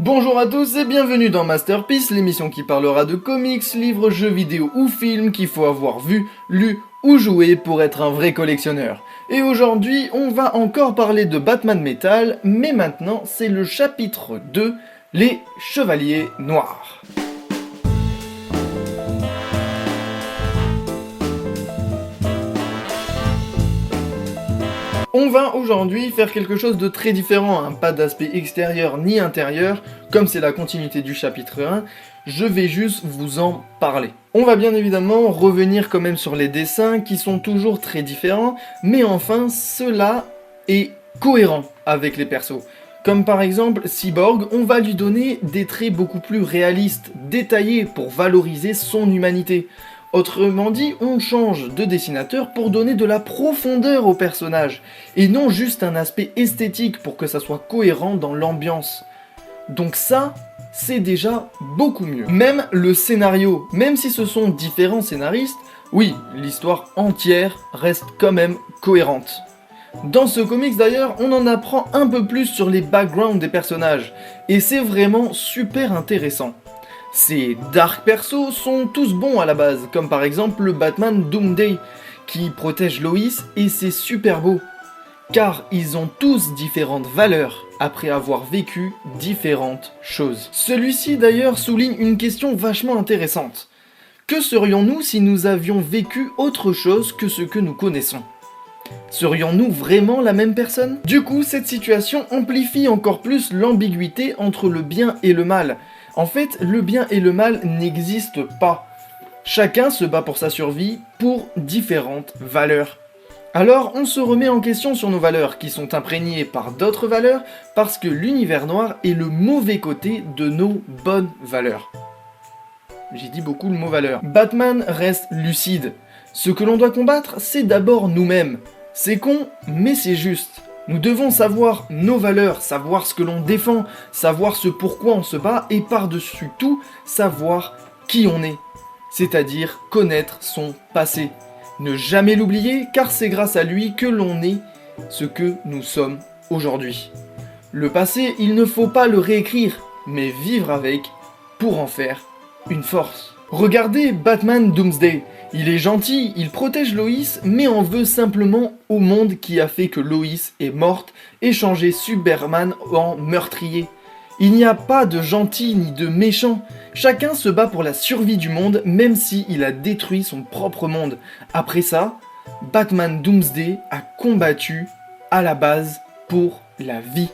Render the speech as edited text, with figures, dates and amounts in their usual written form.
Bonjour à tous et bienvenue dans Masterpiece, l'émission qui parlera de comics, livres, jeux vidéo ou films qu'il faut avoir vu, lu ou joué pour être un vrai collectionneur. Et aujourd'hui, on va encore parler de Batman Metal, mais maintenant c'est le chapitre 2, les Chevaliers Noirs. On va aujourd'hui faire quelque chose de très différent, pas d'aspect extérieur ni intérieur, comme c'est la continuité du chapitre 1, je vais juste vous en parler. On va bien évidemment revenir quand même sur les dessins qui sont toujours très différents, mais enfin cela est cohérent avec les persos. Comme par exemple Cyborg, on va lui donner des traits beaucoup plus réalistes, détaillés pour valoriser son humanité. Autrement dit, on change de dessinateur pour donner de la profondeur au personnage, et non juste un aspect esthétique pour que ça soit cohérent dans l'ambiance. Donc ça, c'est déjà beaucoup mieux. Même le scénario, même si ce sont différents scénaristes, oui, l'histoire entière reste quand même cohérente. Dans ce comics d'ailleurs, on en apprend un peu plus sur les backgrounds des personnages, et c'est vraiment super intéressant. Ces dark persos sont tous bons à la base, comme par exemple le Batman Doomsday, qui protège Lois et c'est super beau. Car ils ont tous différentes valeurs, après avoir vécu différentes choses. Celui-ci d'ailleurs souligne une question vachement intéressante. Que serions-nous si nous avions vécu autre chose que ce que nous connaissons ? Serions-nous vraiment la même personne ? Du coup, cette situation amplifie encore plus l'ambiguïté entre le bien et le mal. En fait, le bien et le mal n'existent pas. Chacun se bat pour sa survie, pour différentes valeurs. Alors, on se remet en question sur nos valeurs, qui sont imprégnées par d'autres valeurs, parce que l'univers noir est le mauvais côté de nos bonnes valeurs. J'ai dit beaucoup le mot valeur. Batman reste lucide. Ce que l'on doit combattre, c'est d'abord nous-mêmes. C'est con, mais c'est juste. Nous devons savoir nos valeurs, savoir ce que l'on défend, savoir ce pourquoi on se bat, et par-dessus tout, savoir qui on est. C'est-à-dire connaître son passé. Ne jamais l'oublier, car c'est grâce à lui que l'on est ce que nous sommes aujourd'hui. Le passé, il ne faut pas le réécrire, mais vivre avec pour en faire une force. Regardez Batman Doomsday. Il est gentil, il protège Lois, mais en veut simplement au monde qui a fait que Lois est morte et changé Superman en meurtrier. Il n'y a pas de gentil ni de méchant. Chacun se bat pour la survie du monde, même s'il a détruit son propre monde. Après ça, Batman Doomsday a combattu à la base pour la vie.